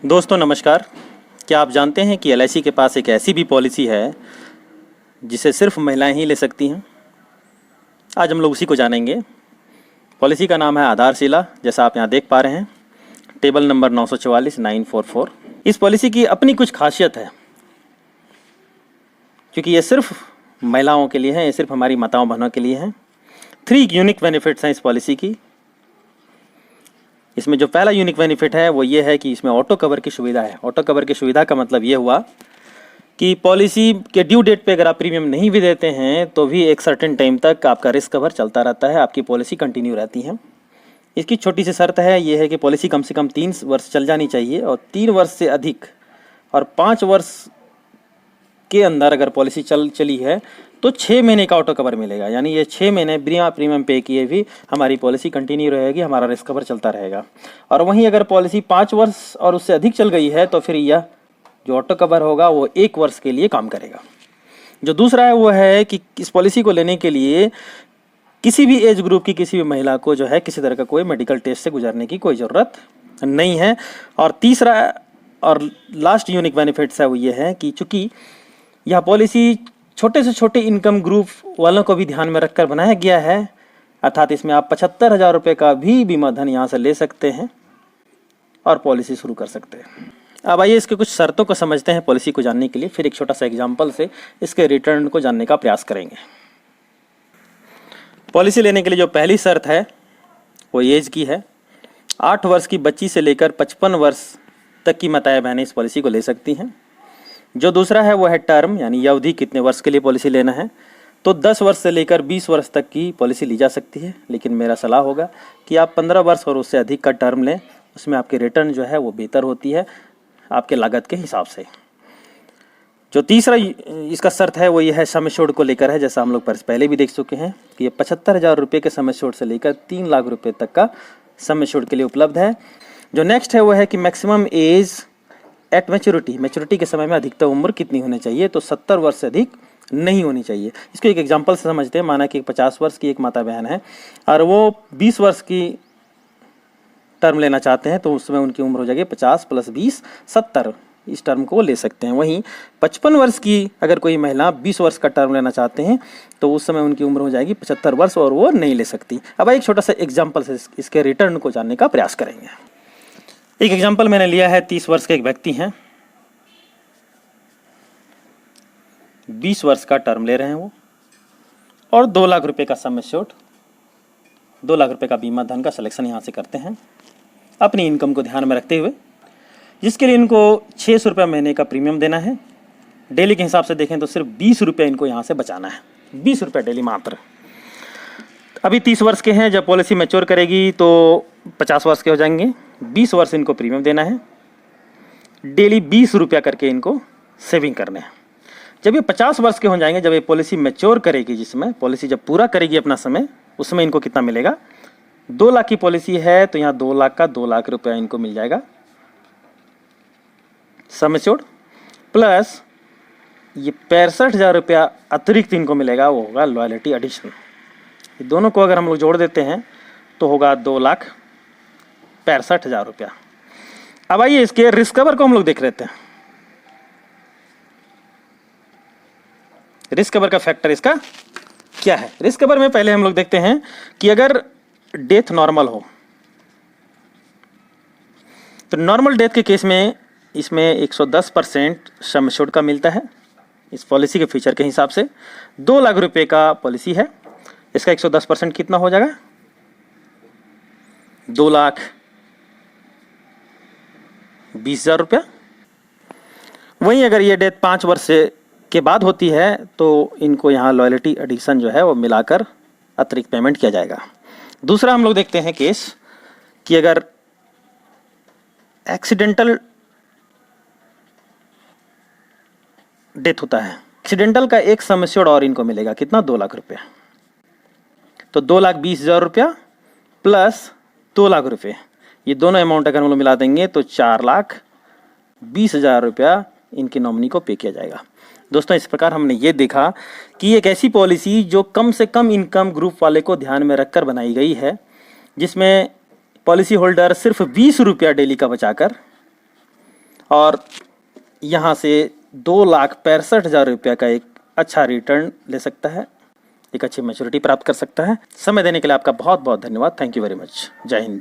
दोस्तों नमस्कार। क्या आप जानते हैं कि एलआईसी के पास एक ऐसी भी पॉलिसी है जिसे सिर्फ महिलाएं ही ले सकती हैं। आज हम लोग उसी को जानेंगे। पॉलिसी का नाम है आधारशिला, जैसा आप यहाँ देख पा रहे हैं, टेबल नंबर 944-944। इस पॉलिसी की अपनी कुछ खासियत है, क्योंकि ये सिर्फ महिलाओं के लिए है, ये सिर्फ हमारी माताओं बहनों के लिए है। 3 यूनिक बेनिफिट्स हैं इस पॉलिसी की। इसमें जो पहला यूनिक बेनिफिट है वो ये है कि इसमें ऑटो कवर की सुविधा है। ऑटो कवर की सुविधा का मतलब ये हुआ कि पॉलिसी के ड्यू डेट पे अगर आप प्रीमियम नहीं भी देते हैं तो भी एक सर्टेन टाइम तक आपका रिस्क कवर चलता रहता है, आपकी पॉलिसी कंटिन्यू रहती है। इसकी छोटी सी शर्त है, ये है कि पॉलिसी कम से कम 3 वर्ष चल जानी चाहिए, और 3 वर्ष से अधिक और 5 वर्ष के अंदर अगर पॉलिसी चली है तो 6 महीने का ऑटो कवर मिलेगा। यानी ये 6 महीने बिना प्रीमियम पे किए भी हमारी पॉलिसी कंटिन्यू रहेगी, हमारा रिस्क कवर चलता रहेगा। और वहीं अगर पॉलिसी 5 वर्ष और उससे अधिक चल गई है तो फिर यह जो ऑटो कवर होगा वो 1 वर्ष के लिए काम करेगा। जो दूसरा है वो है कि इस पॉलिसी को लेने के लिए किसी भी एज ग्रुप की किसी भी महिला को जो है किसी तरह का कोई मेडिकल टेस्ट से गुजरने की कोई ज़रूरत नहीं है। और तीसरा और लास्ट यूनिक बेनिफिट्स है वो ये है कि चूँकि यह पॉलिसी छोटे से छोटे इनकम ग्रुप वालों को भी ध्यान में रखकर बनाया गया है, अर्थात इसमें आप 75,000 रुपये का भी बीमा धन यहाँ से ले सकते हैं और पॉलिसी शुरू कर सकते हैं। अब आइए इसके कुछ शर्तों को समझते हैं पॉलिसी को जानने के लिए, फिर एक छोटा सा एग्जाम्पल से इसके रिटर्न को जानने का प्रयास करेंगे। पॉलिसी लेने के लिए जो पहली शर्त है वो एज की है। 8 वर्ष की बच्ची से लेकर 55 वर्ष तक की माताएं बहनें इस पॉलिसी को ले सकती हैं। जो दूसरा है वो है टर्म, यानी अवधि, कितने वर्ष के लिए पॉलिसी लेना है। तो 10 वर्ष से लेकर 20 वर्ष तक की पॉलिसी ली जा सकती है, लेकिन मेरा सलाह होगा कि आप 15 वर्ष और उससे अधिक का टर्म लें। उसमें आपकी रिटर्न जो है वो बेहतर होती है आपके लागत के हिसाब से। जो तीसरा इसका शर्त है वो ये है सम एश्योर्ड को लेकर है, जैसा हम लोग पहले भी देख चुके हैं कि ये 75,000 रुपये के सम एश्योर्ड से लेकर 3 लाख रुपये तक का सम एश्योर्ड के लिए उपलब्ध है। जो नेक्स्ट है वो है कि मैक्सिमम एज एट मैच्योरिटी के समय में अधिकतम उम्र कितनी होनी चाहिए, तो 70 वर्ष से अधिक नहीं होनी चाहिए। इसको एक एग्जांपल से समझते हैं। माना कि 50 वर्ष की एक माता बहन है और वो 20 वर्ष की टर्म लेना चाहते हैं, तो उसमें उनकी उम्र हो जाएगी 50 + 20 70। इस टर्म को वो ले सकते हैं। वहीं 55 वर्ष की अगर कोई महिला 20 वर्ष का टर्म लेना चाहते हैं तो उस समय उनकी उम्र हो जाएगी 75 वर्ष और वो नहीं ले सकती। अब एक छोटा सा एग्जाम्पल से इसके रिटर्न को जानने का प्रयास करेंगे। एक एग्जाम्पल मैंने लिया है, 30 वर्ष के एक व्यक्ति हैं, 20 वर्ष का टर्म ले रहे हैं वो, और 2 लाख रुपए का सम एश्योर्ड, 2 लाख रुपए का बीमा धन का सिलेक्शन यहाँ से करते हैं अपनी इनकम को ध्यान में रखते हुए, जिसके लिए इनको 600 रुपये महीने का प्रीमियम देना है। डेली के हिसाब से देखें तो सिर्फ 20 रुपये इनको यहाँ से बचाना है, 20 रुपये डेली मात्र। अभी 30 वर्ष के हैं, जब पॉलिसी मैच्योर करेगी तो 50 वर्ष के हो जाएंगे। 20 वर्ष इनको प्रीमियम देना है, डेली 20 रुपया करके इनको सेविंग करने हैं। जब ये 50 वर्ष के हो जाएंगे, जब ये पॉलिसी मैच्योर करेगी, जिसमें पॉलिसी जब पूरा करेगी अपना समय, उसमें इनको कितना मिलेगा, 2 लाख की पॉलिसी है तो यहाँ 2 लाख का 2 लाख रुपया इनको मिल जाएगा सम एश्योर्ड, प्लस ये 65,000 रुपया अतिरिक्त इनको मिलेगा, वो होगा लॉयल्टी एडिशन। ये दोनों को अगर हम लोग जोड़ देते हैं तो होगा 2,65,000 रुपया। अब आइए इसके रिस्क कवर को हम लोग देख लेते हैं। रिस्क कवर का फैक्टर इसका क्या है। रिस्क कवर में पहले हम लोग देखते हैं कि अगर डेथ नॉर्मल हो तो नॉर्मल डेथ के केस में इसमें 110% सम एश्योर्ड का मिलता है इस पॉलिसी के फीचर के हिसाब से। 2 लाख रुपए का पॉलिसी है, इसका 110% कितना हो जाएगा, 2,20,000 रुपया। वहीं अगर ये डेथ 5 वर्ष के बाद होती है तो इनको यहाँ लॉयल्टी एडिशन जो है वो मिलाकर अतिरिक्त पेमेंट किया जाएगा। दूसरा हम लोग देखते हैं केस कि अगर एक्सीडेंटल डेथ होता है, एक्सीडेंटल का एक सम एश्योर्ड और इनको मिलेगा, कितना, 2 लाख रुपया। तो 2,20,000 रुपया प्लस 2 लाख रुपये, ये दोनों अमाउंट अगर हम लोग मिला देंगे तो 4,20,000 रुपया इनकी नॉमिनी को पे किया जाएगा। दोस्तों, इस प्रकार हमने ये देखा कि एक ऐसी पॉलिसी जो कम से कम इनकम ग्रुप वाले को ध्यान में रखकर बनाई गई है, जिसमें पॉलिसी होल्डर सिर्फ 20 रुपया डेली का बचाकर और यहाँ से 2,65,000 रुपये का एक अच्छा रिटर्न ले सकता है, एक अच्छी मैच्योरिटी प्राप्त कर सकता है। समय देने के लिए आपका बहुत बहुत धन्यवाद। Thank you very much. जय हिंद।